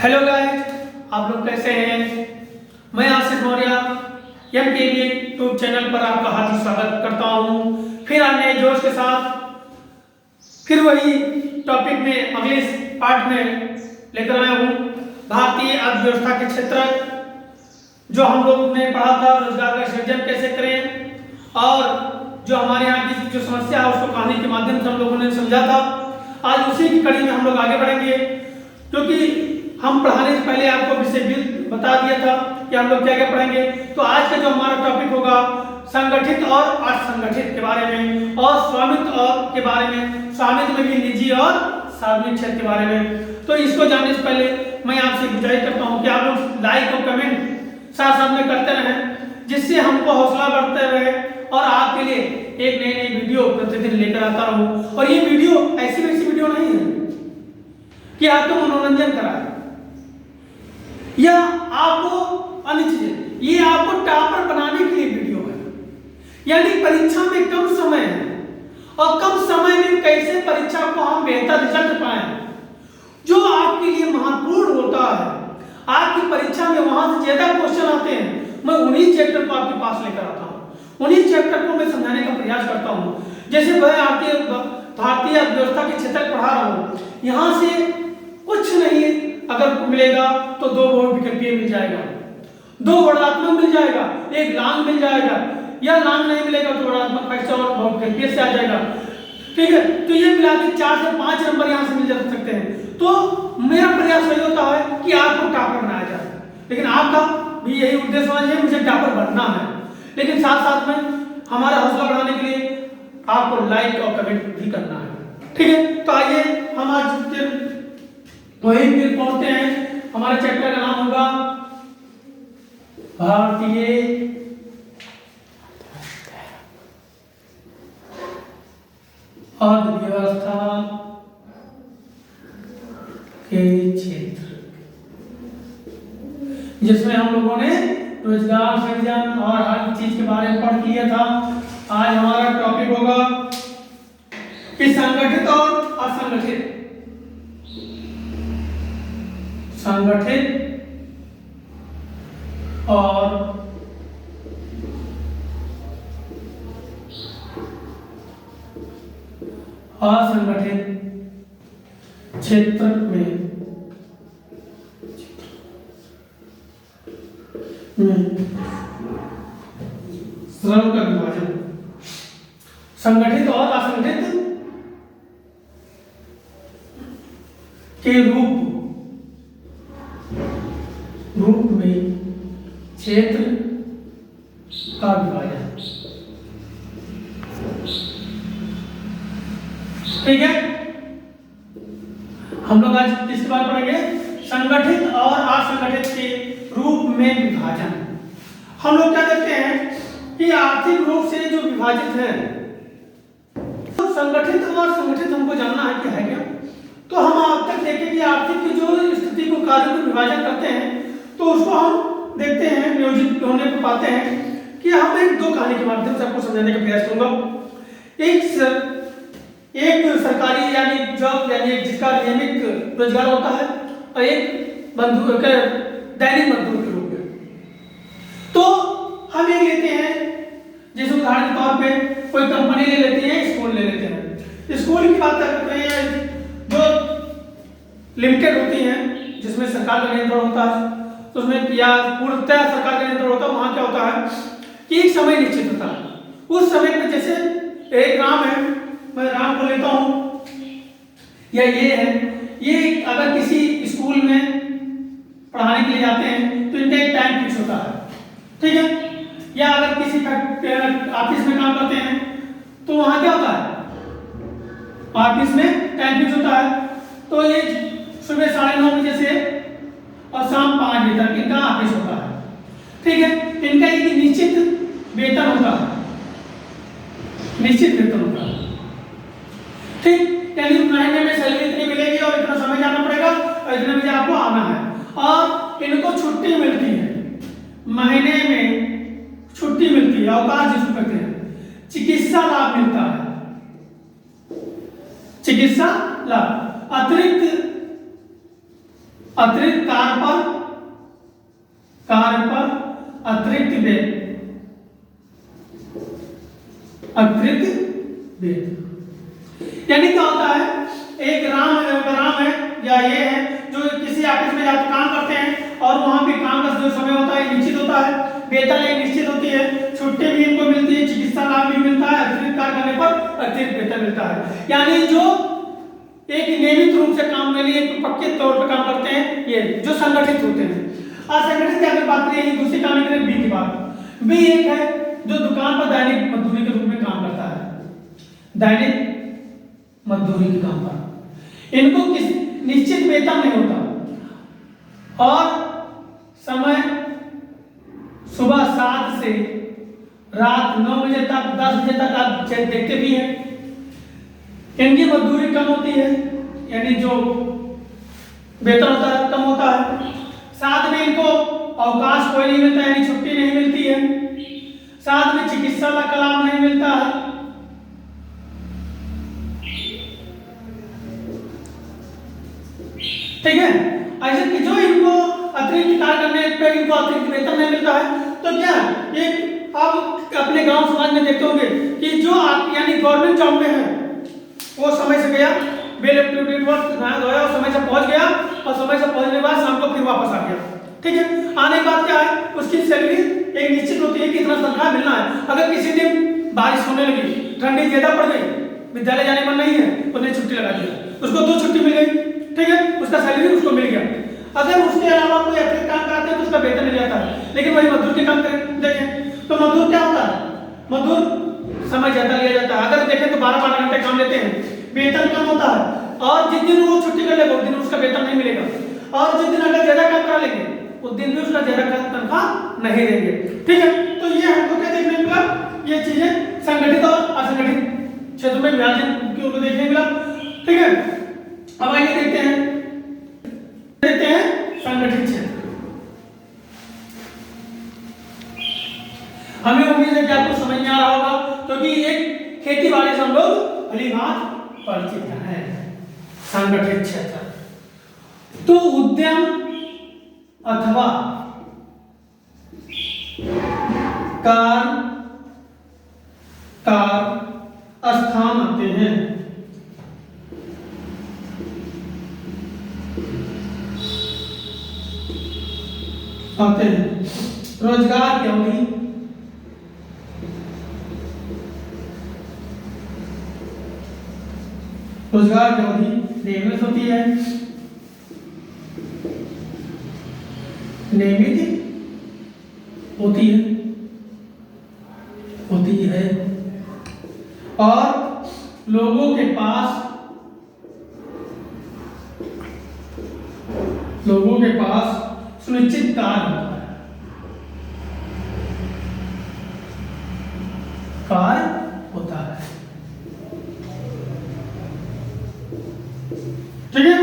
Hello guys, आप लोग कैसे हैं। मैं आशीष मौर्य MKV यूट्यूब चैनल पर आपका हार्दिक स्वागत करता हूं। फिर आज नए जोश के साथ फिर वही टॉपिक में अगले पार्ट में लेकर आया हूं। भारतीय अर्थव्यवस्था के क्षेत्र जो हम लोग ने पढ़ा था, रोजगार का सृजन कैसे करें और जो हमारे यहाँ की जो समस्या है उसको कहानी के माध्यम से हम लोगों ने समझा था। आज उसी की कड़ी में हम लोग आगे बढ़ेंगे, क्योंकि हम पढ़ाने से पहले आपको विषय भी बता दिया था कि हम लोग क्या क्या पढ़ेंगे। तो आज का जो हमारा टॉपिक होगा संगठित और असंगठित के बारे में, और स्वामित्व और के बारे में, स्वामित्व में भी निजी और सार्वजनिक क्षेत्र के बारे में। तो इसको जानने से पहले मैं आपसे गुजारिश करता हूँ कि आप लोग लाइक और कमेंट साथ साथ में करते रहें, जिससे हमको हौसला बढ़ते रहे और आपके लिए एक नई नई वीडियो प्रतिदिन लेकर आता रहूं। और ये वीडियो ऐसी वैसी वीडियो नहीं है कि आपको मनोरंजन कराए या आपको अन्य चीजें, ये आपको टॉपर बनाने के लिए वीडियो है। यानी परीक्षा में कम समय है और कम समय में कैसे परीक्षा को हम बेहतर रिजल्ट पाए, जो आपके लिए महत्वपूर्ण होता है। आपकी परीक्षा में वहां से ज्यादा क्वेश्चन आते हैं, मैं उन्हीं चैप्टर को आपके पास लेकर आता हूं, उन्हीं चैप्टर को मैं समझाने का प्रयास करता हूं। जैसे मैं आपके भारतीय अर्थव्यवस्था के क्षेत्र पढ़ा रहा हूं, यहां से कुछ नहीं अगर मिलेगा तो दो बहुविकल्पीय मिल जाएगा, दो वर्णात्मक मिल जाएगा, एक लांग मिल जाएगा, या लांग नहीं मिलेगा तो वर्णात्मक परीक्षा और बहुविकल्पीय से आ जाएगा। ठीक है, तो ये मिला के 4 से 5 नंबर यहाँ से मिल जा सकते हैं। तो मेरा प्रयास यही होता है कि आपको टॉपर बनाया जाए, लेकिन आपका भी यही उद्देश्य होना चाहिए, मुझे टॉपर बनना है। लेकिन साथ साथ में हमारा हौसला बढ़ाने के लिए आपको लाइक और कमेंट भी करना है। ठीक है, तो आइए हम आज वहीं फिर पहुंचते हैं। हमारे चैप्टर का नाम होगा भारतीय अर्थव्यवस्था के क्षेत्र, जिसमें हम लोगों ने रोजगार सृजन और हर चीज के बारे में पढ़ लिया था। आज हमारा टॉपिक होगा कि संगठित और असंगठित, संगठित और असंगठित क्षेत्र में श्रम का विभाजन, संगठित और असंगठित के रूप में क्षेत्र का विभाजन। ठीक है, हम लोग आज किसके बारे में पढ़ेंगे, संगठित और असंगठित के रूप में विभाजन। हम लोग क्या देखते हैं कि आर्थिक रूप से जो विभाजित है, तो संगठित और संगठित हमको जानना है कि है क्या। तो हम अब तक देखें कि आर्थिक की जो स्थिति को कार्य को विभाजन करते हैं, तो उसको हम देखते हैं, नियोजित होने को पाते हैं कि हम एक दो कहानी के माध्यम से आपको समझाने का प्रयास करूंगा। एक सरकारी यानी जॉब, यानी जिसका नियमित रोजगार होता है, और एक दैनिक मजदूर के रूप में। तो हम ये लेते हैं, जैसे उदाहरण के तौर पे कोई कंपनी ले लेती है, स्कूल ले लेते हैं। स्कूल की बात करते हैं जो लिमिटेड होती हैं, जिसमें सरकार का नियंत्रण होता है, तो उसमें या पूर्णतः सरकार का नियंत्रण होता है। वहां क्या होता है कि एक समय निश्चित होता है, उस समय में जैसे एक राम है, मैं राम को लेता हूं, या ये है, ये अगर किसी स्कूल में पढ़ाने के लिए जाते हैं तो इनका एक टाइम फिक्स होता है। ठीक है, या अगर किसी ऑफिस में काम करते हैं तो वहां क्या होता है, ऑफिस में टाइम फिक्स होता है। तो ये सुबह 9:30 बजे से और शाम 5 बजे तक इनका ऑफिस होता है। ठीक है, इनका एक निश्चित वेतन होता है, निश्चित वेतन होता है। ठीक, यानी महीने में सैलरी इतनी मिलेगी और इतना समय जाना पड़ेगा और इतने बजे आपको आना है। और इनको छुट्टी मिलती है, महीने में छुट्टी मिलती है, अवकाश जिसको कहते हैं। चिकित्सा लाभ मिलता है, चिकित्सा लाभ, अतिरिक्त अतिरिक्त कार्य पर अतिरिक्त वेतन, यानी क्या होता है, एक राम है या ये है जो किसी ऑफिस में जाकर काम करते हैं और वहां पे काम का जो समय होता है निश्चित होता है, वेतन एक निश्चित होती है, छुट्टी भी इनको मिलती है, चिकित्सा लाभ भी मिलता है, अतिरिक्त कार्य करने पर अतिरिक्त वेतन मिलता है। यानी जो एक नियमित रूप से काम के लिए पक्के तौर पर काम करते हैं, ये जो संगठित होते हैं। असंगठित की अगर बात करें, दूसरी काम करें बी की बात। बी एक है जो दुकान पर दैनिक मजदूरी के रूप में काम करता है, दैनिक मजदूरी के काम पर इनको किस निश्चित वेतन नहीं होता और समय सुबह 7 से रात 9 बजे तक 10 बजे तक आप देखते भी हैं। इनकी मजदूरी कम होती है, यानी जो वेतन होता है कम होता है। साथ में इनको अवकाश कोई नहीं मिलता, यानी छुट्टी नहीं मिलती है। साथ में चिकित्सा का लाभ नहीं मिलता है। ठीक है, ऐसे कि जो इनको अतिरिक्त कार्य करने पर इनको अतिरिक्त वेतन नहीं मिलता है, तो क्या एक आप अपने गांव समाज में देखते होंगे कि जो आप यानी गवर्नमेंट जॉब में है वो समय से गया, well up to date work नहा धोया और समय से पहुंच गया और समय से पहुंचने के बाद शाम को फिर वापस आ गया। ठीक है, आने के बाद क्या है, उसकी सैलरी एक निश्चित होती है कि इतना तनख्वाह मिलना है। अगर किसी दिन बारिश होने लगी, ठंडी ज्यादा पड़ गई, विद्यालय जाने मन नहीं है, उसने छुट्टी लगा दी, उसको 2 छुट्टी मिल गई। ठीक है, उसका सैलरी उसको मिल गया। अगर उसके अलावा कोई अतिरिक्त काम कराते हैं तो उसका वेतन मिल जाता है। लेकिन वही मजदूर के काम करें देखें तो मजदूर क्या होता है, मजदूर समय ज्यादा लिया जाता है। अगर देखें तो 12-12 घंटे काम लेते हैं, वेतन कम होता है और जिस दिन वो छुट्टी कर लेगा उस दिन उसका वेतन नहीं मिलेगा और जिस दिन अगर ज्यादा काम करा लेंगे उस दिन भी उसका ज्यादा तनख्वाह नहीं देंगे। ठीक है, तो ये हमको क्या देखने मिला, ये चीजें संगठित और असंगठित क्षेत्र में विभाजन को देखने मिला। ठीक है, अब आइए देखते हैं संगठित क्षेत्र। हमें उम्मीद है कि आपको समझ में आ रहा होगा, क्योंकि एक खेती बाड़ी से हम लोग भली भांति परिचित है। संगठित क्षेत्र तो उद्यम अथवा स्थान आते हैं। रोजगार की अवधि, रोजगार की अवधि नियमित होती है, और लोगों के पास सुनिश्चित कार्य होता है। ठीक है,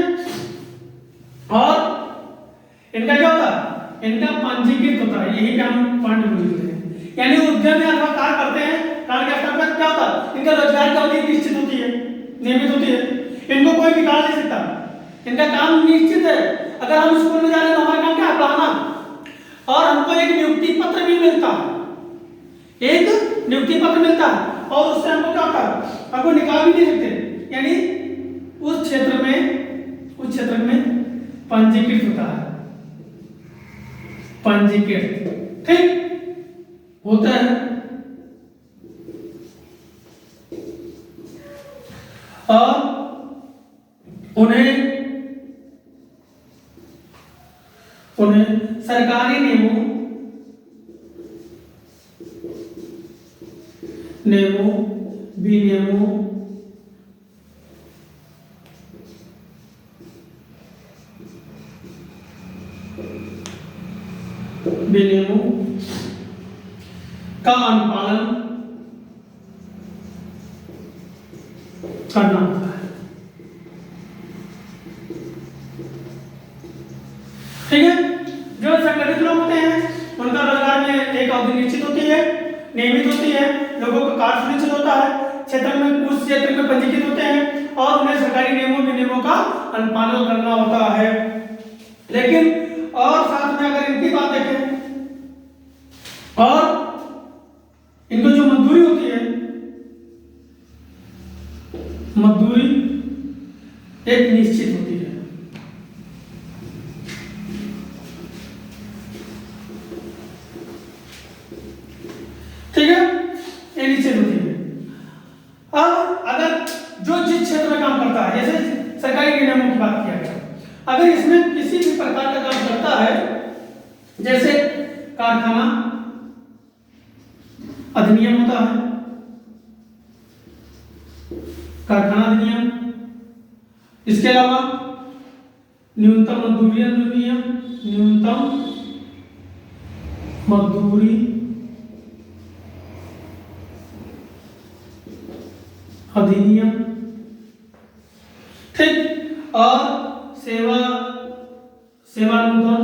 और इनका क्या होता है, इनका पंजीकृत होता है। यही का हम पॉइंट बोलते हैं, यानी उद्यम में अथवा कार्य करते हैं, कार्य के स्तर पर क्या होता है, इनका रोजगार की अवधि निश्चित होती है, नियमित होती है, इनको कोई निकाल नहीं सकता, इनका काम निश्चित है। अगर हम स्कूल में जा रहे हैं तो हमारा काम क्या है, पढ़ाना, और हमको एक नियुक्ति पत्र भी मिलता है, एक नियुक्ति पत्र मिलता है और उससे हमको क्या होता है, हमको निकाल भी नहीं सकते। यानी उस क्षेत्र में पंजीकृत होता है, पंजीकृत ठीक होता है। और उन्हें सरकारी विनियमों का अनुपालन करना होता है। ठीक है, जो संगठित लोग होते हैं उनका रोजगार में एक अवधि निश्चित होती है, नियमित होती है, लोगों का कार्य सुनिश्चित होता है, क्षेत्र में उस क्षेत्र में पंजीकृत होते हैं और उन्हें सरकारी नियमों विनियमों का अनुपालन करना होता है। लेकिन और साथ में अगर इनकी बात देखें, और इनको जो मजदूरी होती है, मजदूरी एक निश्चित होती है। ठीक है, ये निश्चित होती है। अब अगर जो जिस क्षेत्र में काम करता है, जैसे सरकारी नियमों की बात किया गया, अगर इसमें किसी भी प्रकार का काम करता है, जैसे कारखाना अधिनियम होता है, कारखाना अधिनियम, इसके अलावा न्यूनतम मजदूरी अधिनियम, न्यूनतम मजदूरी अधिनियम, ठीक, और सेवानुदान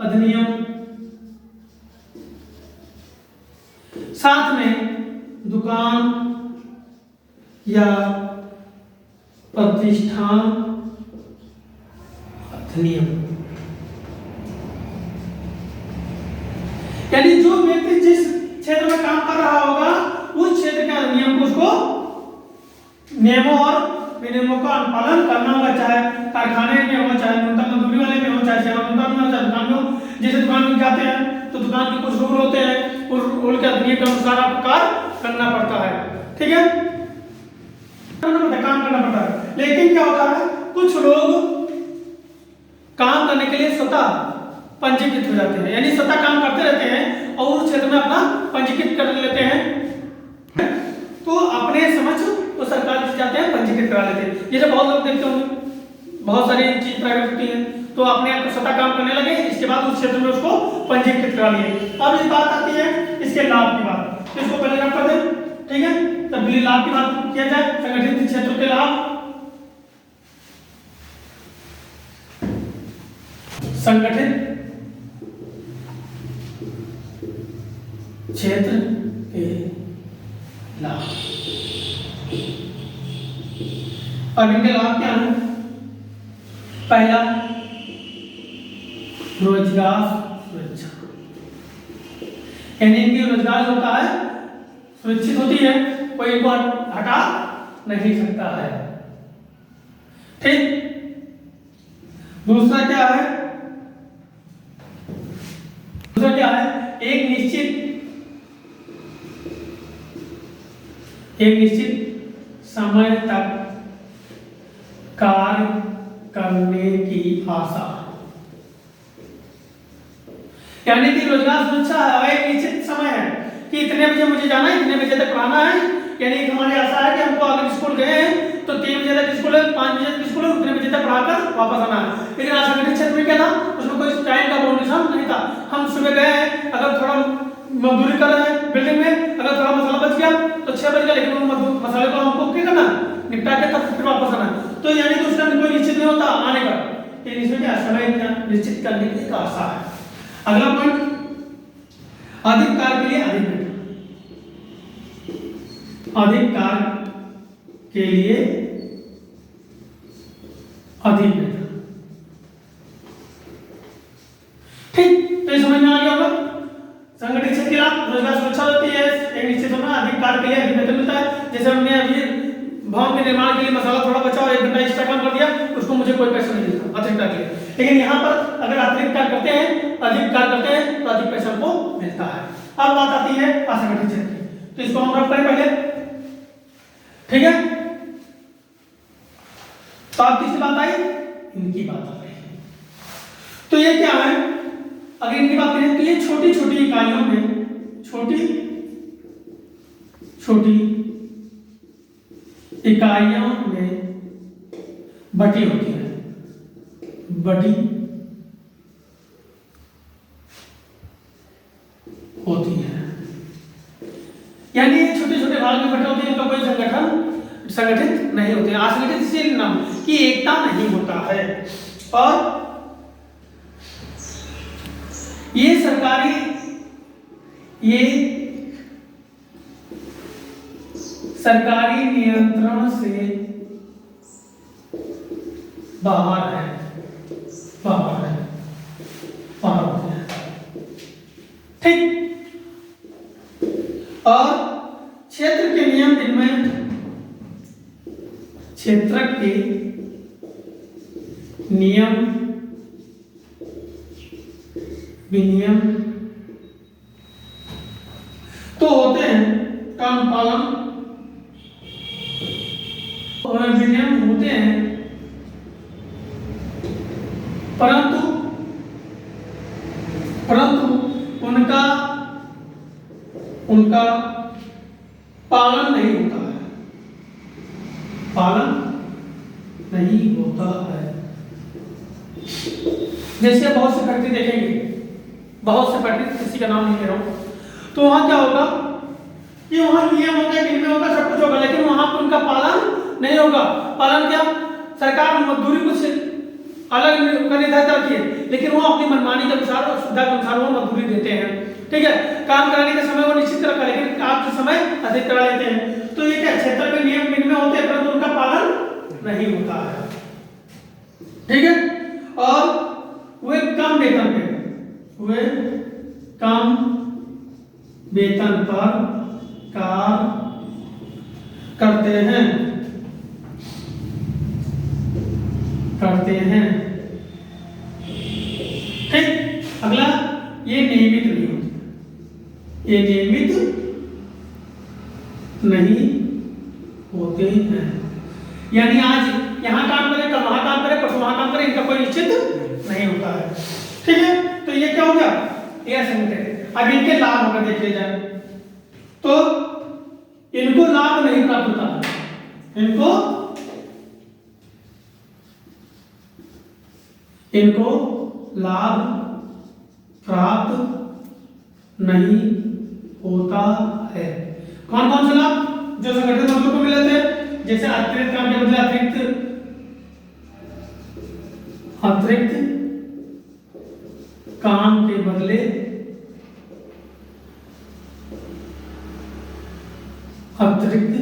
अधिनियम, साथ में दुकान या प्रतिष्ठान अधिनियम। यानी जो व्यक्ति जिस क्षेत्र में काम कर रहा होगा उस क्षेत्र के अधिनियम को उसको नियमों और विनियमों का अनुपालन करना होगा, चाहे कारखाने में हो, चाहे न्यूनतम मजदूरी वाले में हो, चाहे सेवानुदान में हो, चाहे दुकान में हो। जैसे दुकान में जाते हैं तो दुकान के कुछ रूल होते हैं, उस रूल के अधिनियम के अनुसार आपको कार्य करना पड़ता है। ठीक है, काम करना पड़ता है। लेकिन क्या होता है, कुछ लोग काम करने के लिए स्वतः पंजीकृत हो जाते हैं, यानी स्वतः काम करते रहते हैं और उस क्षेत्र में अपना पंजीकृत कर लेते हैं, तो अपने समझ तो सरकार से जाते हैं पंजीकृत करा लेते हैं। जैसे बहुत लोग देखते होंगे, बहुत सारी चीज प्राइवेट होती है, तो अपने आप को स्वतः काम करने लगे, इसके बाद उस क्षेत्र में उसको पंजीकृत करा लिए। अब इस बात आती है इसके लाभ की बात, तो इसको पहले नोट कर दें। ठीक है, तब भी लाभ की बात किया जाए, संगठित क्षेत्र के लाभ, संगठित क्षेत्र के लाभ। अब इनके लाभ क्या है? पहला, रोजगार सुरक्षा, यानी इनकी रोजगार होता है सुरक्षित होती है, कोई इनको हटा नहीं सकता है। ठीक, दूसरा क्या है? दूसरा क्या है? एक निश्चित समय तक कार्य करने की आशा, यानी कि रोजगार सुरक्षा है, एक निश्चित समय है कि इतने बजे मुझे जाना है, इतने बजे तक पढ़ाना है। यानी कि हमारी आशा है कि हमको अगर स्कूल गए हैं तो 3 बजे तक स्कूल है, 5 बजे तक स्कूल है, उतने बजे तक पढ़ाकर वापस आना है। लेकिन असंगठित क्षेत्र में क्या था, उसमें कोई टाइम का बाउंडेशन नहीं था। हम सुबह गए हैं, अगर थोड़ा मजदूरी कर रहे हैं बिल्डिंग में, अगर थोड़ा मसाला बच गया तो 6 बज गया, लेकिन वो मसाले को हमको क्या करना, निपटा के तब फिर वापस आना। तो यानी कि उस टाइम कोई निश्चित नहीं होता आने का, इसमें क्या समय निश्चित करने की आशा है। अगला पॉइंट, अधिक कार्य के लिए अधिक वेतन, अधिक कार्य के लिए अधिक वेतन। ठीक, तो ये समझ में आ गया होगा। संगठित क्षेत्र के लाभ, रोजगार सुरक्षा होती है, एक निश्चित समय, अधिक कार्य के लिए अधिक वेतन मिलता है। जैसे हमने अभी भवन के निर्माण के लिए मसाला थोड़ा बचा और 1 घंटा एक्स्ट्रा काम कर दिया, उसको मुझे कोई पैसा नहीं मिलता अतिरिक्त के लिए। लेकिन यहाँ पर अगर अतिरिक्त कार्य करते हैं, अधिक कार्य करते हैं, तो अधिक पैसा हमको मिलता है। अब बात आती है असंगठित क्षेत्र की, तो इसको हम रख करें पहले। ठीक है, तो अब किसकी बात आई? इनकी बात आ रही है। तो ये क्या है, अगर इनकी बात करें तो ये छोटी छोटी इकाइयों में, छोटी इकाइयों में बटी होती है, बटी होती है, यानी छोटे छोटे भाग में बटे होते हैं। इनका कोई संगठित नहीं होते हैं। असंगठित इसलिए नाम कि एकता नहीं होता है। और ये सरकारी नियंत्रण से बाहर है। बाहर है, बाहर होते हैं। ठीक। और क्षेत्र के नियम जिनमें क्षेत्रक के नियम विनियम तो होते हैं, का अनुपालन और विनियम होते हैं, परंतु उनका पालन नहीं होता है, पालन नहीं होता है। जैसे बहुत से फैक्ट्री देखेंगे, बहुत से फैक्ट्री, किसी का नाम नहीं ले रहा हूं, तो वहां क्या होगा कि वहां नियम होगा, विनियम होगा, सब कुछ होगा, लेकिन वहां पर उनका पालन नहीं होगा। पालन क्या, सरकार मजदूरी कुछ अलग निर्धारित रखी है, लेकिन वो अपनी मनमानी के अनुसार और सुविधा के अनुसार वो मजदूरी देते हैं। ठीक है, काम कराने का समय वो निश्चित रखा, लेकिन आप जो समय अधिक करा लेते हैं। तो ये क्या, क्षेत्र में नियम विनियम होते हैं, परंतु उनका पालन नहीं होता है। ठीक है, और वे कम वेतन पर कार्य करते हैं। ठीक। अगला, ये नियमित नहीं होते, ये नियमित नहीं होते हैं। यानी आज यहाँ काम करें, कल वहां काम करें, परसों वहां काम करें, इनका कोई निश्चित नहीं होता है। ठीक है, तो ये क्या हो गया, ये असंगठित। अब इनके लाभ अगर देखे जाए तो इनको लाभ नहीं प्राप्त होता, इनको लाभ प्राप्त नहीं होता है। कौन कौन से लाभ जो संगठित मजदूर को मिले थे, जैसे अतिरिक्त काम के बदले अतिरिक्त काम के बदले अतिरिक्त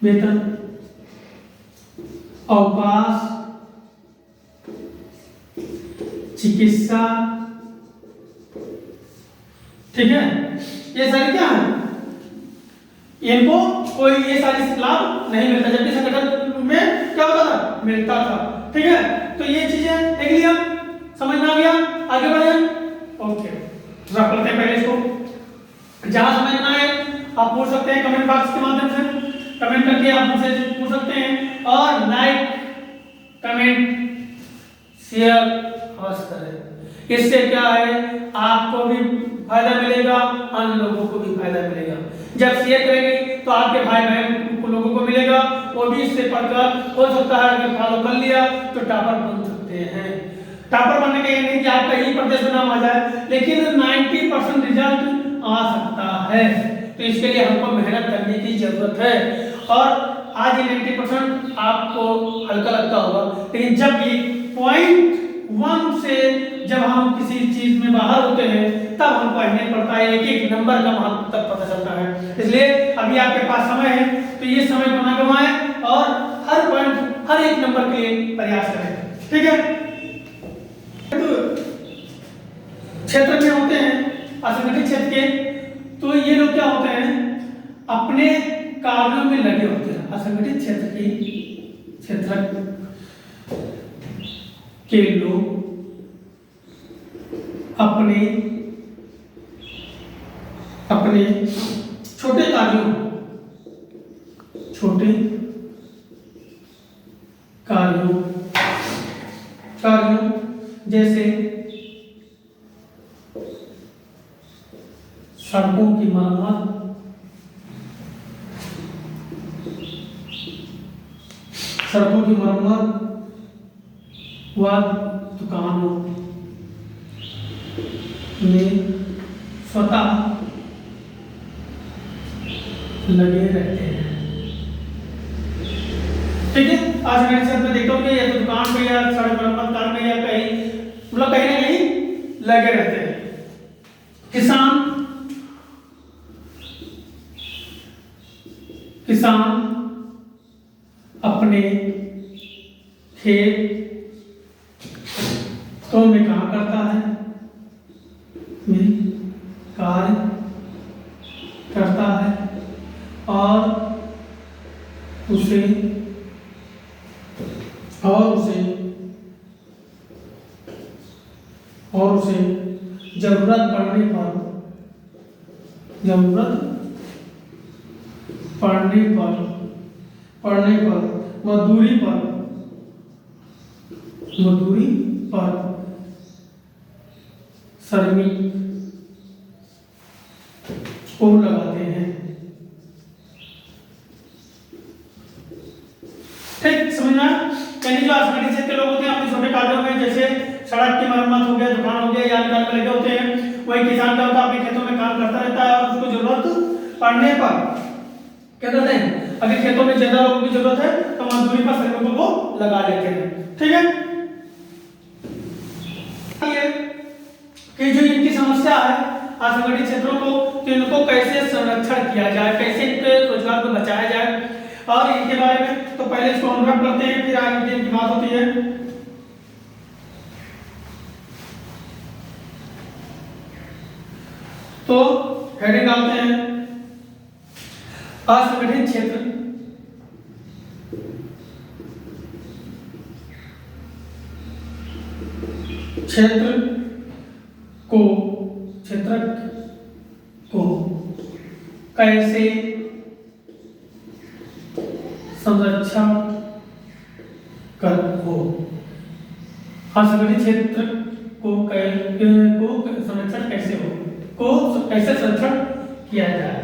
वेतन, अवकाश, चिकित्सा। ठीक है, ये सारे क्या है, इनको कोई ये सारी लाभ नहीं मिलता, जबकि संगठन में क्या होता था, मिलता था। ठीक है, तो ये चीजें देख लिया, समझ में आ गया, आगे बढ़े। ओके, रख लेते हैं पहले इसको। जहां समझना है आप पूछ सकते हैं कमेंट बॉक्स के माध्यम से, कमेंट करके आप मुझसे पूछ सकते हैं, और लाइक कमेंट शेयर अवश्य करें। इससे क्या है, आपको भी फायदा मिलेगा, अन्य लोगों को भी फायदा मिलेगा। जब शेयर करेंगे तो आपके भाई बहन को लोगों को मिलेगा, वो भी इससे पढ़कर हो सकता है अगर फॉलो कर लिया तो टॉपर बन सकते हैं। टॉपर बनने का ये नहीं कि आपका ही प्रदेश में नाम आ जाए, लेकिन 90% रिजल्ट आ सकता है। तो इसके लिए हमको मेहनत करने की जरूरत है। और आज ये 90% आपको हल्का लगता होगा, लेकिन जब ये पॉइंट 1 से जब हम किसी चीज में बाहर होते हैं तब हमको अहमियत पड़ता है, एक एक नंबर का महत्व तब पता चलता है। इसलिए अभी आपके पास समय है, तो ये समय को ना गवाएं और हर पॉइंट, हर एक नंबर के लिए प्रयास करें। ठीक है, क्षेत्र में होते हैं असंगठित क्षेत्र के, तो ये लोग क्या होते हैं, अपने कार्यों में लगे होते हैं। असंगठित क्षेत्र के लोग अपने छोटे कार्यों जैसे सड़कों की मरम्मत, व दुकानों में स्वतः लगे रहते हैं। ठीक है, आज मेरे साथ में देखता हूँ कि या तो दुकान पे या सड़क मरम्मत कार्य में या कहीं मतलब कहीं ना कहीं लगे रहते हैं। किसान अपने खेत करता है, में कार्य करता है और उसे जरूरत पड़ने पर मजदूरी पर श्रमिक को लगाते हैं। ठीक समझना। यानी जो असंगठित क्षेत्र के लोग होते हैं अपने छोटे कार्यों में, जैसे सड़क की मरम्मत हो गया, दुकान हो गया, या काम में लगे होते हैं। वही किसान क्या होता है, अपने खेतों में काम करता रहता है और उसको जरूरत पड़ने पर क्या करते हैं, अगर खेतों में ज्यादा लोगों की जरूरत है तो मजदूरी पर श्रमिकों को लगा लेते हैं। ठीक है, ये कि जो इनकी समस्या है असंगठित क्षेत्रों को, तो इनको कैसे संरक्षण किया जाए, कैसे इनके रोजगार को बचाया जाए, और इनके बारे में तो पहले इसको अनुभव करते हैं, फिर आगे दिन की बात होती है। तो हेडिंग डालते हैं असंगठित क्षेत्र क्षेत्र को कैसे संरक्षण हो, असंगठित क्षेत्र को संरक्षण कैसे हो, कैसे संरक्षण किया जाए।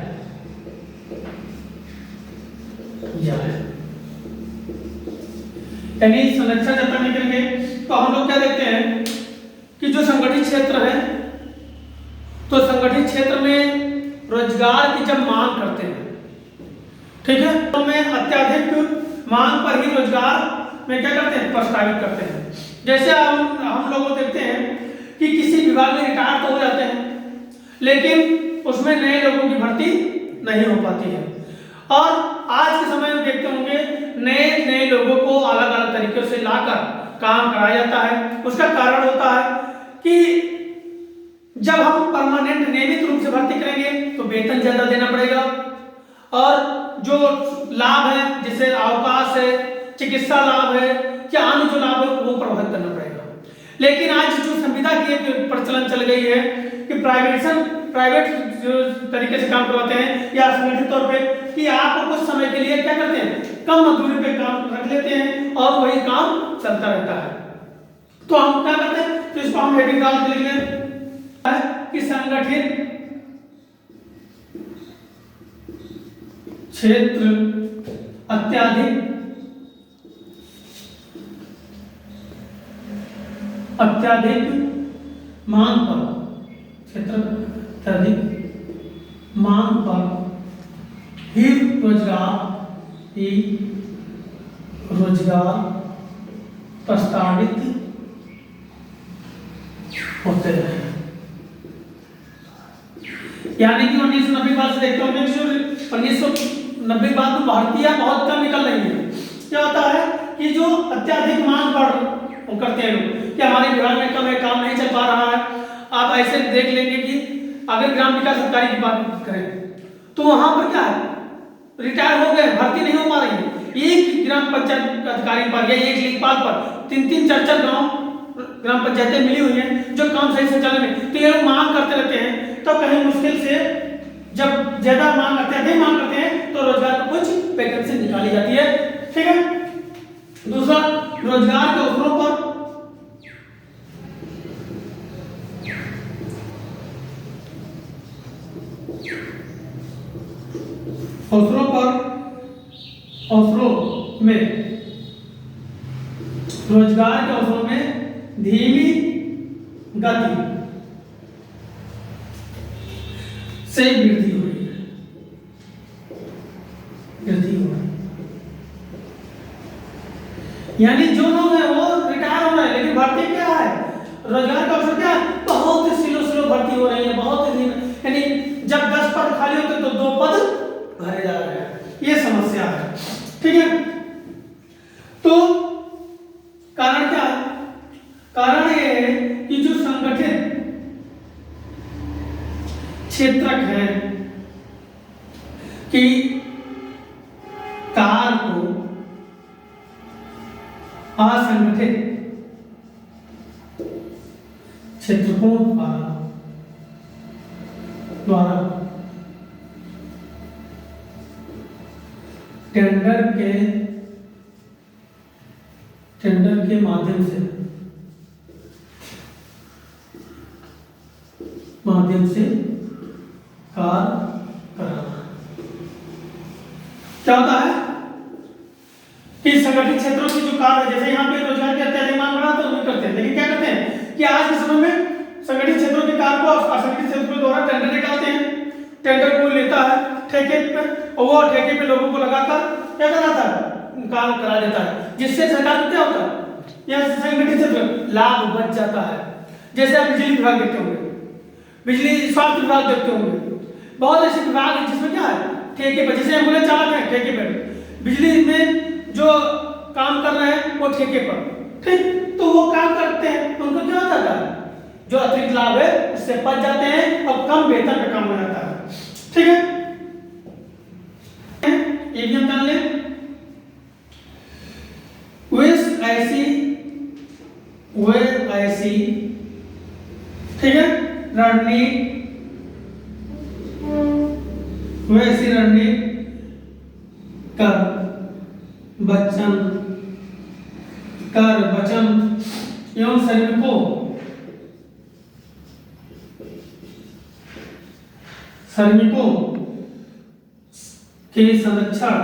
यानी संरक्षण जब तक निकलेंगे तो हम लोग क्या देखते हैं कि जो संगठित क्षेत्र है, तो संगठित क्षेत्र में रोजगार की जब मांग करते हैं, ठीक है, तो में अत्यधिक मांग पर ही रोजगार में क्या करते हैं, प्रस्तावित करते हैं। जैसे हम लोग देखते हैं कि किसी विभाग में रिटायर तो हो जाते हैं, लेकिन उसमें नए लोगों की भर्ती नहीं हो पाती है। और आज के समय में देखते होंगे नए लोगों को अलग अलग तरीकों से लाकर काम कराया जाता है। उसका कारण होता है कि जब हम परमानेंट नियमित रूप से भर्ती करेंगे तो वेतन ज्यादा देना पड़ेगा, और जो लाभ है जैसे अवकाश है, चिकित्सा लाभ है, या अन्य जो लाभ है वो प्रभावित करना पड़ेगा। लेकिन आज जो संविदा की प्रचलन चल गई है कि प्राइवेट जो तरीके से काम करवाते हैं, या संगठित तौर पे कि आप कुछ समय के लिए क्या करते हैं, कम मजदूरी पे काम रख लेते हैं और वही काम चलता रहता है। तो हम क्या करते हैं, तो इसको हम हेडिंग डाल के लिख लें कि संगठित क्षेत्र अत्यधिक मांग पर, क्षेत्र अत्यधिक मांग पर ही रोजगार प्रस्तावित होते हैं। यानी कि 1990 बाद से देखते होंगे कि 1990 बाद में भर्तियां बहुत कम निकल रही है। क्या होता है कि जो अत्यधिक मांग पर करते हैं लोग कि हमारे विभाग में कम है, काम नहीं चल पा रहा है। आप ऐसे देख लेंगे कि अगर ग्राम विकास अधिकारी की बात करें तो वहां पर क्या है, रिटायर हो गए, भर्ती नहीं हो पा रही है। एक ग्राम पंचायत अधिकारी पर या एक लेखपाल पर 3-3 4-4 ग्राम पंचायतें मिली हुई हैं जो काम सही संचालन में, तो ये लोग मांग करते रहते हैं। तो कहीं मुश्किल से जब ज्यादा मांग करते हैं, मांग करते हैं तो रोजगार को कुछ वैकेंसी निकाली जाती है। ठीक है, दूसरा रोजगार के अवसरों पर रोजगार के अवसरों में धीमी गति से वृद्धि हो रही है, यानी जो लोग हैं वो रिटायर हो रहे हैं, लेकिन भर्ती क्या है, रोजगार का अवसर क्या है, बहुत ही स्लो भर्ती हो रही है, बहुत ही, यानी जब 10 पद खाली होते तो 2 पद भरे जा रहे हैं। ये समस्या है। ठीक है, तो कारण क्या है, कारण ये है कि जो क्षेत्रक है कि कार्य को असंगठित क्षेत्रकों द्वारा टेंडर के माध्यम से कार्य कराना। क्या होता है कि संगठित क्षेत्रों की जो कार्य, जैसे यहाँ पे रोजगार की अत्याधिक मांग बढ़ा तो नहीं करते हैं, लेकिन क्या करते हैं कि आज के समय में संगठित क्षेत्रों के कार्य को असंगठित क्षेत्रों द्वारा टेंडर निकालते हैं। टेंडर को लेता है ठेके पे, और वो ठेके पे लोगों को लगाकर क्या कराता है, काम करा देता है, जिससे सरकार को क्या होता है, यह संगठित क्षेत्र लाभ बच जाता है। जैसे आप बिजली विभाग देखते होंगे, बिजली स्वास्थ्य विभाग देखते होंगे, बहुत ऐसे विभाग हैं जिसमें क्या है ठेके पर, जैसे एम्बुलेंस चालक है ठेके पर, बिजली में जो काम कर रहे हैं वो ठेके पर, ठीक, तो वो काम करते हैं तो उनको क्या हो जाता है, जो अतिरिक्त लाभ है उससे बच जाते हैं और कम वेतन पे काम हो जाता है। ठीक है, ये भी हम जान लें। वे ऐसी ठीक है रणनीति कर वचन एवं श्रमिकों के संरक्षण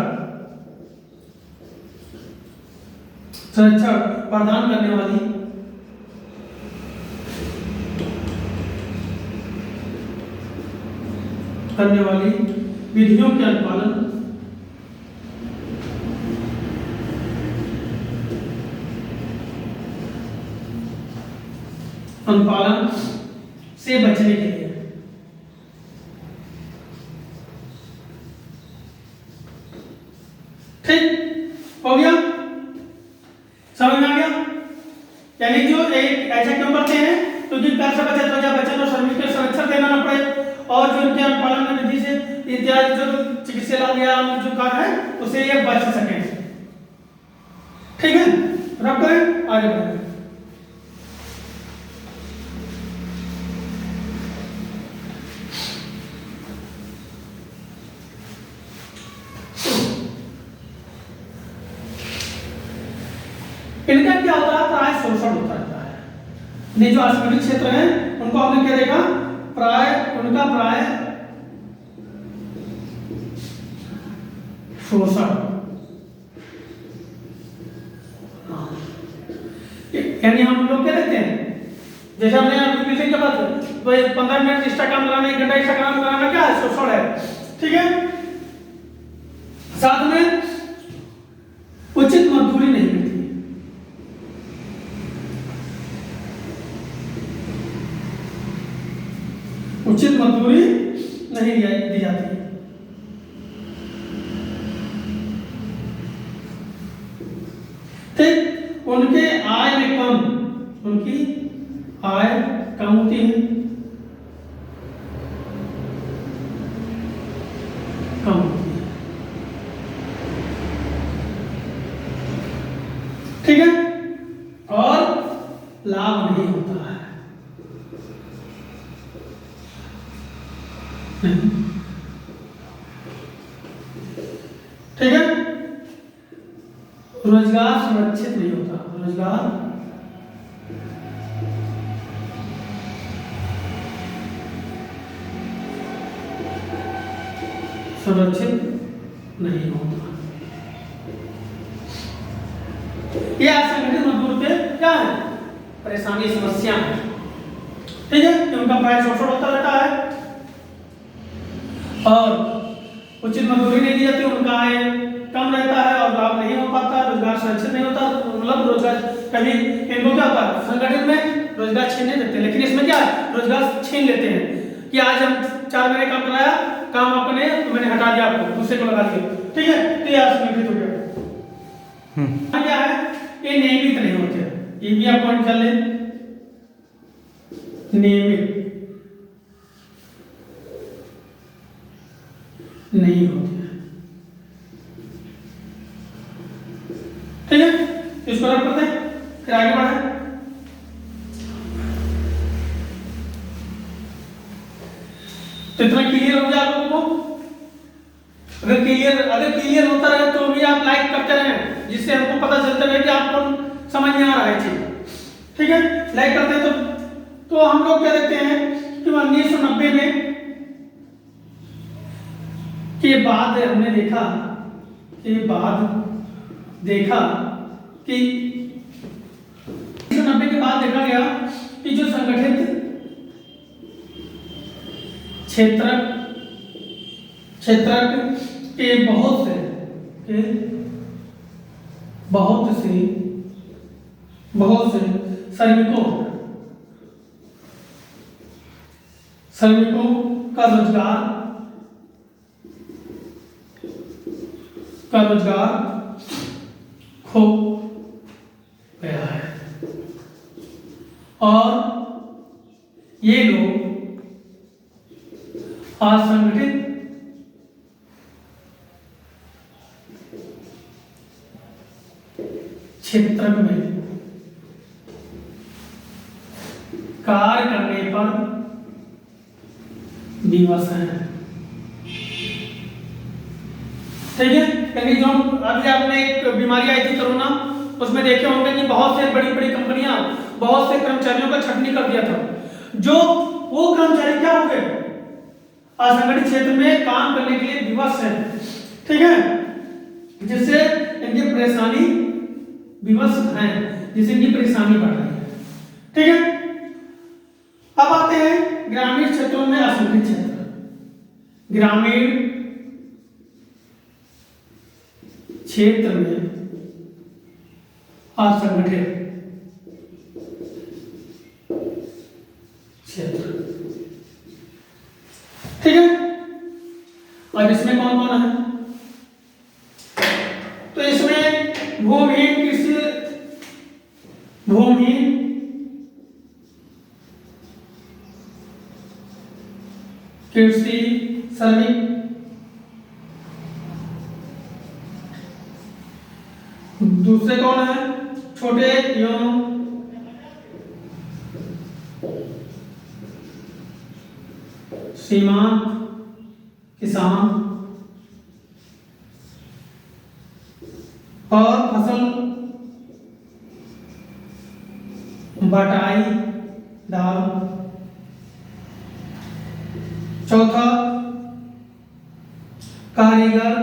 प्रदान करने वाली विधियों के अनुपालन से बचने के लिए। ठीक हो गया, समझ में आ गया? यानी जो एक ऐसा क्यों करते हैं क्योंकि कर से बचत और श्रमिक के संरक्षण देना ना पड़े, और जो उनके अनुपालन में विधि से इत्यादि जो चिकित्सा लाभ या जो कार्य है उसे ये बच सके। ठीक है, रब करें आगे बढ़ें। इनका क्या होता है, प्राय शोषण होता रहता है। ये जो असंगठित क्षेत्र है उनको हमने क्या देखा, उनका प्राय शोषण, यानी हम लोग क्या देखते हैं, जैसे हमने बिल्डिंग के बाद 15 मिनट एक्स्ट्रा काम कराना, 1 घंटा एक्स्ट्रा काम कराना क्या है, शोषण है। ठीक है, साथ में उचित मजदूरी नहीं मिलती, उचित मजदूरी नहीं दी जाती। ठीक, उनकी आय कम होती है, ठीक है, और लाभ नहीं होता है। ठीक है, रोजगार सुरक्षित नहीं होता, रोजगार सुरक्षित नहीं होता। ये असंगठित मजदूर के क्या है, परेशानी समस्या है। ठीक है, उनका प्राय शोषण होता रहता है और उचित मजदूरी नहीं दी जाती, उनका आय कम रहता है और लाभ नहीं हो पाता, रोजगार सुरक्षित नहीं होता। मतलब रोजगार कभी इनको क्या होता है, संगठन में रोजगार छीनने देते हैं, लेकिन इसमें क्या है, रोजगार छीन लेते हैं कि आज हम 4 महीने काम कराया, काम आपने तो मैंने हटा दिया, आपको दूसरे को लगा दिया। ठीक है, तो ये असंगठित हो गया। क्या है, ये नियमित नहीं होते, ये भी आप पॉइंट कर लें, नियमित नहीं होती है। ठीक है, इसको रख करते हैं, फिर आगे बढ़े। तो इतना क्लियर हो गया आप लोगों को? अगर क्लियर होता रहे तो भी आप लाइक करते रहें, जिससे हमको पता चलता रहे कि आपको समझ में आ रहा है चीज। ठीक है, लाइक करते हैं तो हम लोग क्या देखते हैं कि 1990 में के बाद हमने देखा कि 1990 के बाद देखा गया कि जो संगठित क्षेत्रक के बहुत से श्रमिकों का रोजगार खो गया है और ये लोग असंगठित क्षेत्र में कार्य करने पर विवश है। ठीक है, क्योंकि जो अभी आपने एक बीमारी आई थी कोरोना, उसमें देखे होंगे कि बहुत से बड़ी बड़ी कंपनियां बहुत से कर्मचारियों का छटनी कर दिया था। जो वो कर्मचारी क्या हो गए, असंगठित क्षेत्र में काम करने के लिए विवश है। ठीक है, जिससे इनकी परेशानी जिससे इनकी परेशानी बढ़ रही है। ठीक है, अब आते हैं ग्रामीण क्षेत्रों में असंगठित क्षेत्र। ग्रामीण क्षेत्र में असंगठित क्षेत्र। ठीक है, अब इसमें कौन कौन है? तो इसमें भूमिहीन कृषि श्रमिक, दूसरे कौन है? छोटे एवं सीमांत किसान और फसल बटाईदार। चौथा कारीगर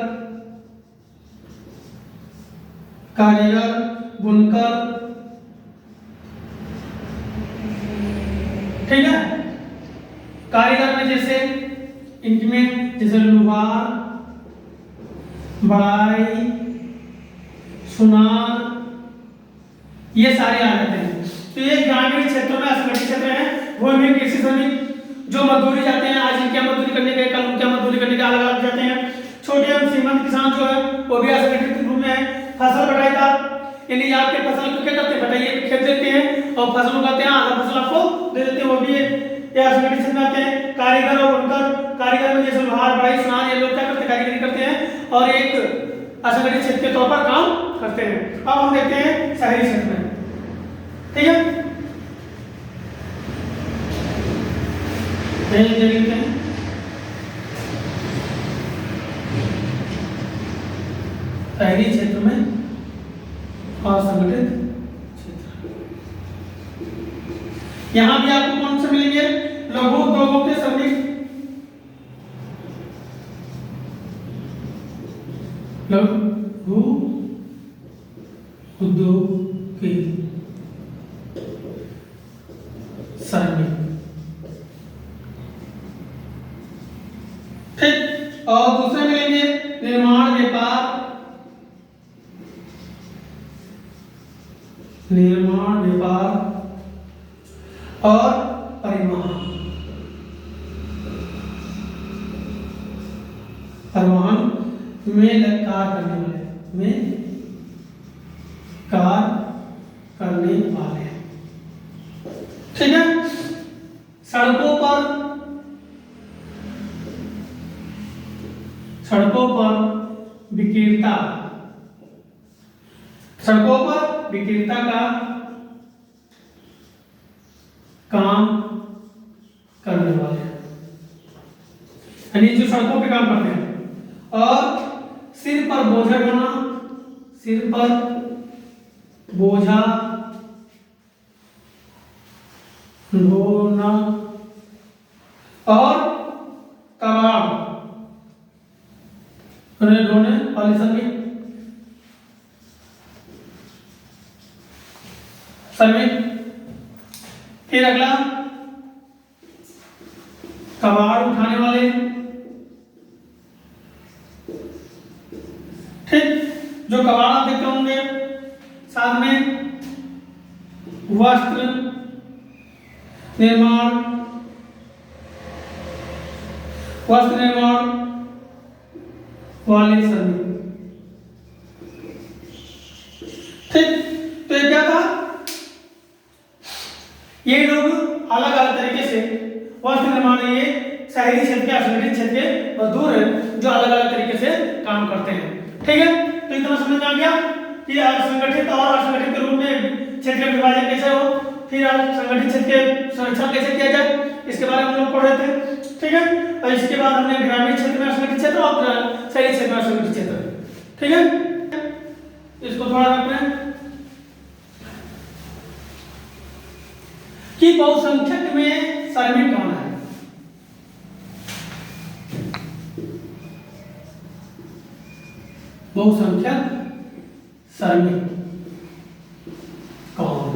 बुनकर। ठीक है, कारीगर में जैसे लोहार, बढ़ाई, सुनार, ये सारे आ जाते हैं। तो ये ग्रामीण क्षेत्रों में असंगठित क्षेत्र है। वो में कृषि श्रमिक जो मजदूरी जाते हैं, आज इनके मजदूरी करने गए, कल उनके मजदूरी करने के अलग अलग जाते हैं। छोटे एवं सीमांत किसान जो है वो भी असंगठित रूप में है। फसल बटाईदार, यानी आपके फसल को क्या करते हैं, बटाइए खेत देते हैं और फसल उगाते हैं, आधा फसल आपको दे देते हैं, वो भी ये असंगठित क्षेत्र में आते हैं। कारीगर और बुनकर, कारीगर में जैसे लोहार, बढ़ाई, सुनार, ये लोग क्या करते हैं, कारीगरी करते हैं और एक असंगठित क्षेत्र के तौर पर काम करते हैं। अब हम देखते हैं शहरी क्षेत्र में। ठीक है, शहरी क्षेत्र में असंगठित क्षेत्र। यहां भी आपको कौन से मिलेंगे? लघु उद्योगों के श्रमिक, लघु उद्योग के श्रमिक। ठीक, और दूसरे मिलेंगे निर्माण व्यापार, और परिवहन में कार्य करने वाले। ठीक है, सड़कों पर विक्रेता का काम करने वाले, यानी जो सड़कों पे काम करते हैं। और सिर पर बोझा ढोना, सिर पर बोझा ढोना और कबाड़ ढोने वाले सभी श्रमिक। फिर अगला कबाड़ उठाने वाले, ठीक, जो कबाड़ आप देखते होंगे। साथ में वस्त्र निर्माण, वस्त्र निर्माण वाले श्रमिक, ठीक। तो ये क्या था, ये लोग अलग अलग तरीके से वस्त्र निर्माण, ये शहरी क्षेत्र के असंगठित क्षेत्र के मजदूर हैं जो अलग अलग तरीके से काम करते हैं, ठीक है। तो इतना समझ में आ गया कि संगठित और असंगठित के रूप में क्षेत्र का विभाजन कैसे हो, फिर संगठित क्षेत्र के संरक्षण कैसे किया जाए, इसके बारे में हम लोग पढ़ रहे थे, ठीक है। और इसके बाद हमने ग्रामीण क्षेत्र में असंगठित क्षेत्र और शहरी क्षेत्र में असंगठित क्षेत्र, ठीक है। इसको थोड़ा रख रहे हैं कि बहुसंख्यक में श्रमिक कौन है। बहुसंख्यक श्रमिक कौन,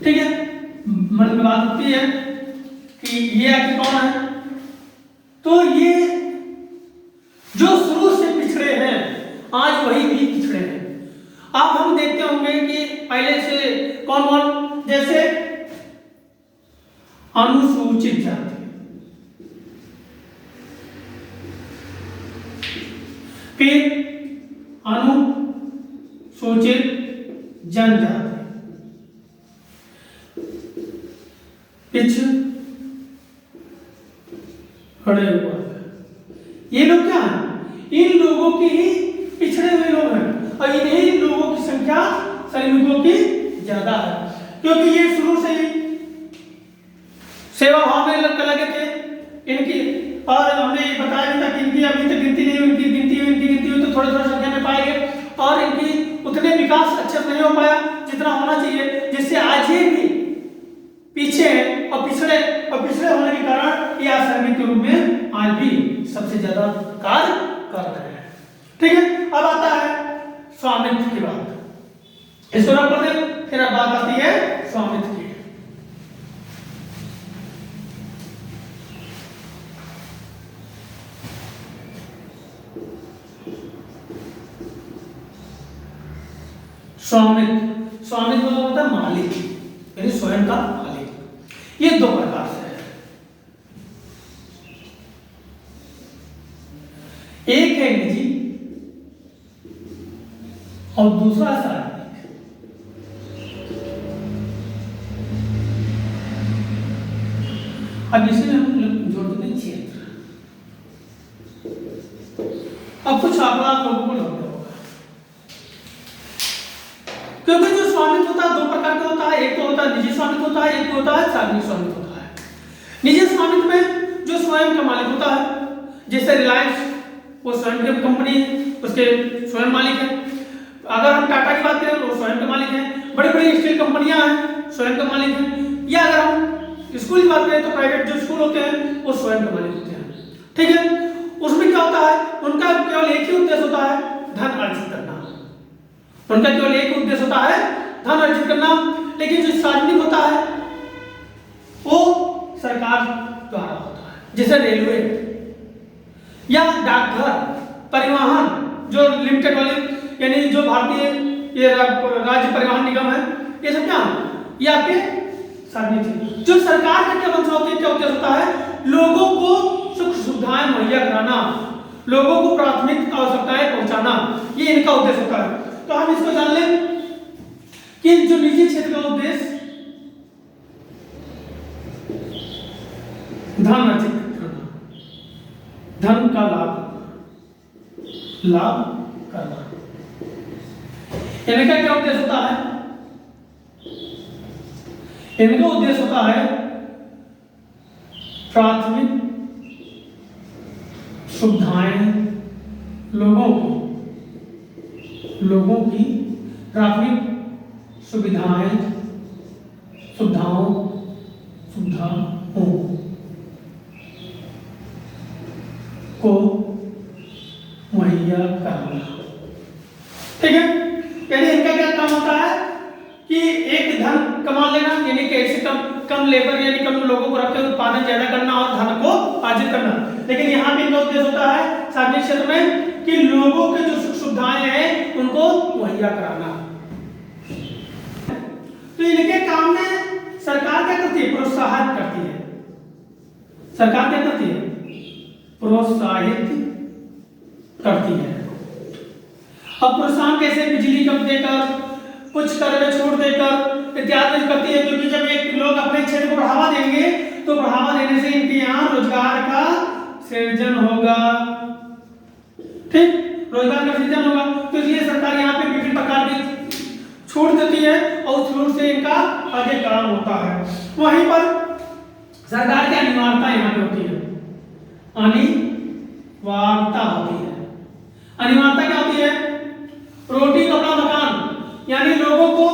ठीक है। मन में बात होती है कि ये आखिर कौन है। तो ये जो शुरू से पिछड़े हैं आज वही भी पिछड़े हैं। अब हम देखते होंगे कि पहले से कौन कौन, जैसे अनुसूचित जाति, फिर अनुसूचित जनजाति, पिछड़े हुए, ये लोग क्या हैं, इन लोगों की ही पिछड़े हुए लोग हैं और इन्हीं लोगों की संख्या श्रमिकों की ज्यादा है, क्योंकि ये शुरू से ही सेवा भाव में लगे थे इनकी। और हमने ये बताया था कि इनकी अभी तक गिनती नहीं हुई, इनकी गिनती हुई तो थोड़े थोड़े संख्या में पाए गए और इनकी उतने विकास अच्छे से नहीं हो पाया जितना होना चाहिए, जिससे आज ये भी पीछे और पिछड़े होने के कारण ये श्रमिक के रूप में आज भी सबसे ज्यादा कार्य कर रहे हैं, ठीक है। अब आता है स्वामित्व की बात, इसको रख कर दे, फिर अब बात आती है स्वामित्व की। स्वामित्व मतलब होता है मालिक, यानी स्वयं का मालिक। ये दो प्रकार से है, एक है निजी और दूसरा सार्वजनिक। अब इसमें हम जोड़ देते क्षेत्र। अब कुछ आंकड़ा लोगों को लगता होगा, क्योंकि जो स्वामित्व होता है दो प्रकार का होता है, एक तो होता है निजी स्वामित्व होता है, एक होता है सार्वजनिक स्वामित्व होता है। निजी स्वामित्व में जो स्वयं का मालिक होता है, जैसे रिलायंस, वो स्वयं की कंपनी है, उसके स्वयं मालिक है। अगर हम टाटा की बात करें तो स्वयं के मालिक हैं, बड़ी बड़ी स्टील कंपनियां हैं स्वयं के मालिक हैं, या अगर हम स्कूल की बात करें तो प्राइवेट जो स्कूल होते हैं वो स्वयं के मालिक होते हैं, ठीक है। उसमें क्या होता है, उनका केवल एक ही उद्देश्य होता है धन अर्जित करना, उनका केवल एक उद्देश्य होता है धन अर्जित करना। लेकिन जो सार्वजनिक होता है वो सरकार द्वारा होता है, जैसे रेलवे या डाकघर, परिवहन जो लिमिटेड वाले, यानी जो भारतीय ये राज्य परिवहन निगम है, ये सब क्या ये आपके सार्वजनिक। जो सरकार का क्या मंशा होती है, क्या उद्देश्य होता है, लोगों को सुख सुविधाएं मुहैया कराना, लोगों को प्राथमिक आवश्यकताएं पहुंचाना, ये इनका उद्देश्य होता है। तो हम इसको जान लें कि जो निजी क्षेत्र का उद्देश्य धन अर्जित करना, धन का लाभ करना, इनका क्या उद्देश्य होता है? इनका उद्देश्य होता है प्राथमिक सुविधाएं लोगों की प्राथमिक सुविधाओं को मुहैया करना। ठीक है, यानी इनका क्या काम होता है कि एक धन कमा लेना, यानी कि ऐसे कम लेबर यानी कम लोगों को रखकर उत्पादन ज्यादा करना और धन को अर्जित करना। लेकिन यहाँ भी इनका उद्देश्य होता है सार्वजनिक क्षेत्र में कि लोगों के जो सुख सुविधाएं हैं उनको मुहैया कराना। तो इनके काम में सरकार क्या करती है? प्रोत्साहित करती है। सरकार क्या करती है? प्रोत्साहित करती है। अब प्रोत्साहन कैसे? बिजली कम देकर, कुछ कर में छूट देकर इत्यादि करती है, क्योंकि जब एक लोग अपने क्षेत्र को बढ़ावा देंगे तो बढ़ावा देने से इनके यहाँ रोजगार का सृजन होगा। ठीक, रोजगार का सृजन होगा, तो इसलिए सरकार यहाँ पे विभिन्न प्रकार की छूट देती है और उस छूट से इनका आगे काम होता है। वहीं पर सरकार की अनिवार्यता यहाँ पे होती है। अनिवार्यता होती है। अनिवार्यता क्या होती है? रोटी कपड़ा मकान, यानी लोगों को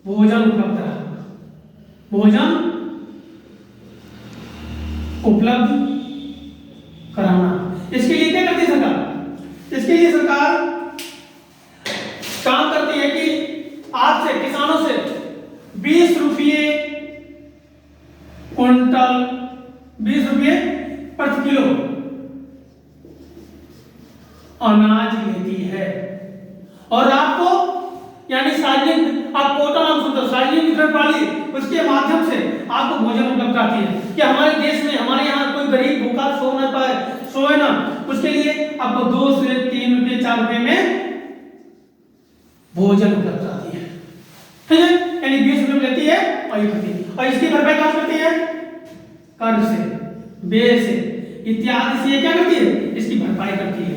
भोजन उपलब्ध कराना, भोजन उपलब्ध कराना। इसके लिए क्या करती है सरकार? इसके लिए सरकार काम करती है कि आज से किसानों से 20 रुपये क्विंटल, 20 रुपये प्रति किलो अनाज लेती है। और आपको यानी सार्वजनिक, आप कोटा नाम सुनते हो, सार्वजनिक वितरण प्रणाली, उसके माध्यम से आपको भोजन उपलब्ध कराती है कि हमारे देश में, हमारे यहाँ कोई गरीब भूखा सोए ना, उसके लिए आपको 2 से 3 रुपये 4 रुपये में भोजन उपलब्ध कराती है। ठीक है, यानी 20 रुपये लेती है और ये करती है। और इसकी भरपाई कहाँ करती है? कर्ज से, व्यय से इत्यादि से ये क्या करती है? इसकी भरपाई करती है।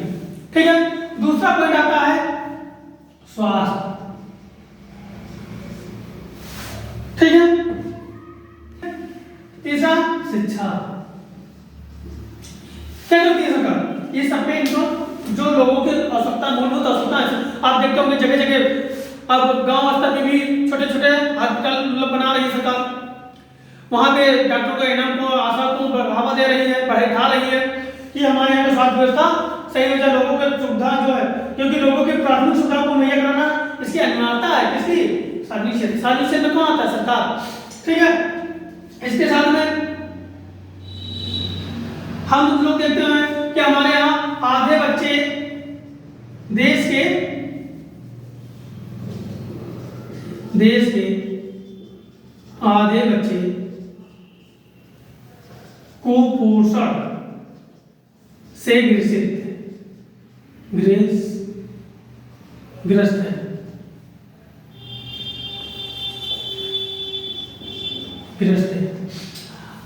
ठीक है, दूसरा पॉइंट आता है स्वास्थ्य। ठीक है, तीसरा शिक्षा। क्या करती है सरकार? ये सब पे जो लोगों की आवश्यकता, मूलभूत आवश्यकता है, आप देखते होंगे जगह जगह अब गांव स्तर पे भी छोटे छोटे हॉस्पिटल बना रही है सरकार। वहां पे डॉक्टर को, एनएम को, आशा को बढ़ावा दे रही है, बढ़ा रही है कि हमारे यहाँ की स्वास्थ्य व्यवस्था सही हो जाए, लोगों की सुविधा जो है, क्योंकि लोगों की प्राथमिक सुविधा को मुहैया कराना इसकी अनिवार्यता है। किसकी? सार्वजनिक क्षेत्र। सार्वजनिक क्षेत्र में कौन आता है? सरकार। ठीक है, इसके साथ में हम लोग देखते हैं कि हमारे यहाँ आधे बच्चे देश के आधे बच्चे कुपोषण से ग्रस्त है।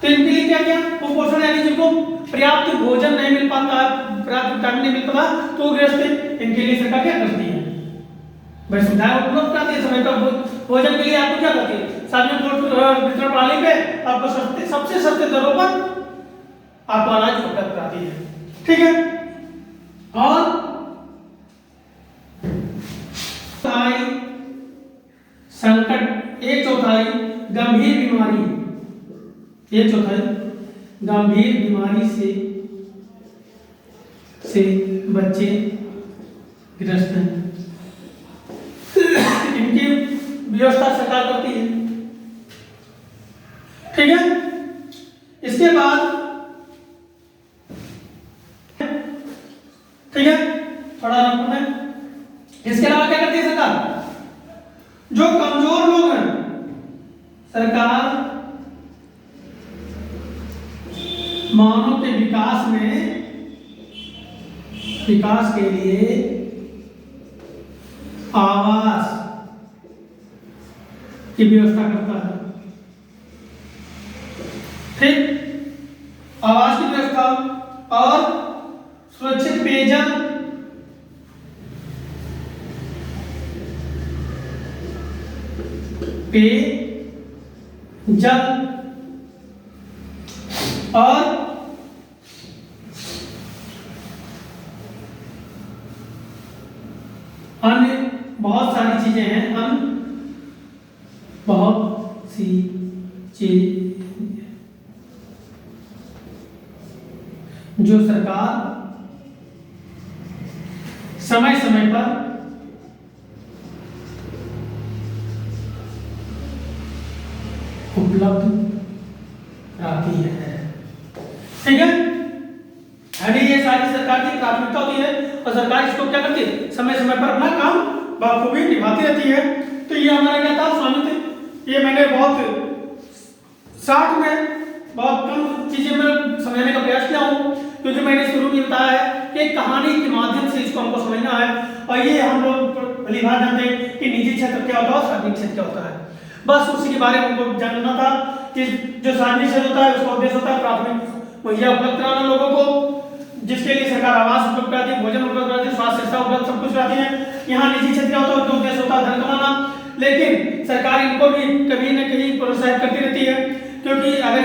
तो इनके लिए क्या क्या? कुपोषण यानी जिनको पर्याप्त भोजन नहीं मिल पाता, पर्याप्त विटामिन नहीं मिल पाता, तो ग्रस्त है। इनके लिए सरकार क्या करती है? भाई सुविधाएं उपलब्ध कराती है। समय पर भोजन के लिए आपको क्या करती है? सार्वजनिक वितरण प्रणाली पे आपको सबसे सस्ते दरों पर आपको अनाज उपलब्ध कराती है। ठीक है, और संकट, 1/4 गंभीर बीमारी, 1/4 गंभीर बीमारी से बच्चे ग्रस्त हैं। इनकी व्यवस्था सरकार करती है। ठीक है, इसके बाद ठीक है, थोड़ा रखूं मैं। इसके अलावा क्या करती है सरकार? जो कमजोर लोग हैं, सरकार मानव के विकास के लिए आवास की व्यवस्था करता है। ठीक, आवास की व्यवस्था और सुरक्षित पेयजल, पेयजल और अन्य बहुत सारी चीजें हैं, अन्य बहुत सी चीजें जो सरकार समय समय पर उपलब्ध कराती है। ठीक है, यानी ये सारी सरकार की प्राथमिकता होती है और सरकार इसको क्या करती है, समय समय पर अपना काम बखूबी निभाती रहती है। तो ये हमारा क्या था, स्वामित्व। ये मैंने बहुत शॉर्ट में बहुत कम चीजें में समझाने का प्रयास किया हूँ, क्योंकि मैंने शुरू में बताया है कि कहानी के माध्यम से इसको हमको समझना है। और ये हम लोग भली बात जानते हैं कि निजी क्षेत्र क्या होता है और सार्वजनिक क्षेत्र क्या होता है। बस उसी के बारे में हमको जानना था कि जो सार्वजनिक क्षेत्र होता है उसका उद्देश्य होता है प्राथमिक मुहैया उपलब्ध कराना लोगों को, जिसके लिए सरकार आवास उपलब्ध कराती है, भोजन उपलब्ध कराती है, स्वास्थ्य सेवा उपलब्ध सब कुछ कराती है। यहाँ निजी क्षेत्र क्या होता है, उनका उद्देश्य होता है धन कमाना, लेकिन सरकार इनको भी कभी न कहीं प्रोत्साहित करती रहती है, क्योंकि अगर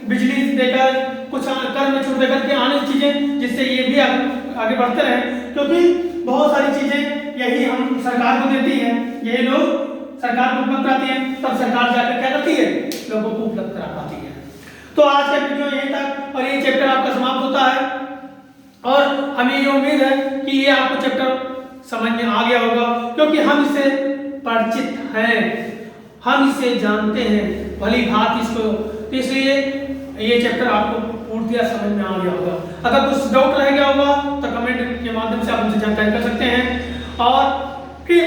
बिजली देकर कुछ कर में छूट देकर के आने चीजें, जिससे ये भी आगे बढ़ते रहे, क्योंकि बहुत सारी चीजें यही हम सरकार को देती है, यही लोग सरकार को उपलब्ध कराती है, तब सरकार जाकर क्या करती है, लोगों को उपलब्ध करा पाती है। तो आज का वीडियो यही तक और ये चैप्टर आपका समाप्त होता है और हमें ये उम्मीद है कि ये आपको चैप्टर समझ में आ गया होगा, क्योंकि हम इससे परिचित हैं, हम इसे जानते हैं भली भांति इसको, इसलिए ये चैप्टर आपको पूर्णतः समझ में आ गया होगा। अगर कुछ डाउट रह गया होगा तो कमेंट के माध्यम से आप मुझे जानकारी कर सकते हैं। और फिर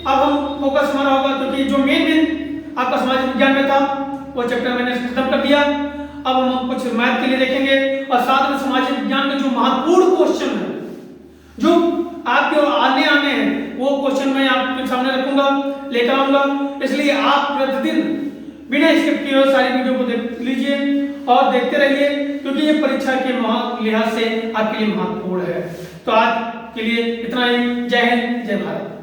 अब हम फोकस हमारा होगा, क्योंकि जो मेन आपका सामाजिक विज्ञान में था वो चैप्टर मैंने खत्म कर दिया। अब हम कुछ मैथ के लिए देखेंगे और साथ में सामाजिक विज्ञान के जो महत्वपूर्ण क्वेश्चन है, जो आपके आने हैं, वो क्वेश्चन मैं आपके सामने रखूंगा, लेकर आऊंगा। इसलिए आप प्रतिदिन बिना स्किप किए हुए सारी वीडियो को देख लीजिए और देखते रहिए, क्योंकि ये परीक्षा के लिहाज से आपके लिए महत्वपूर्ण है। तो आज के लिए इतना ही। जय हिंद, जय भारत।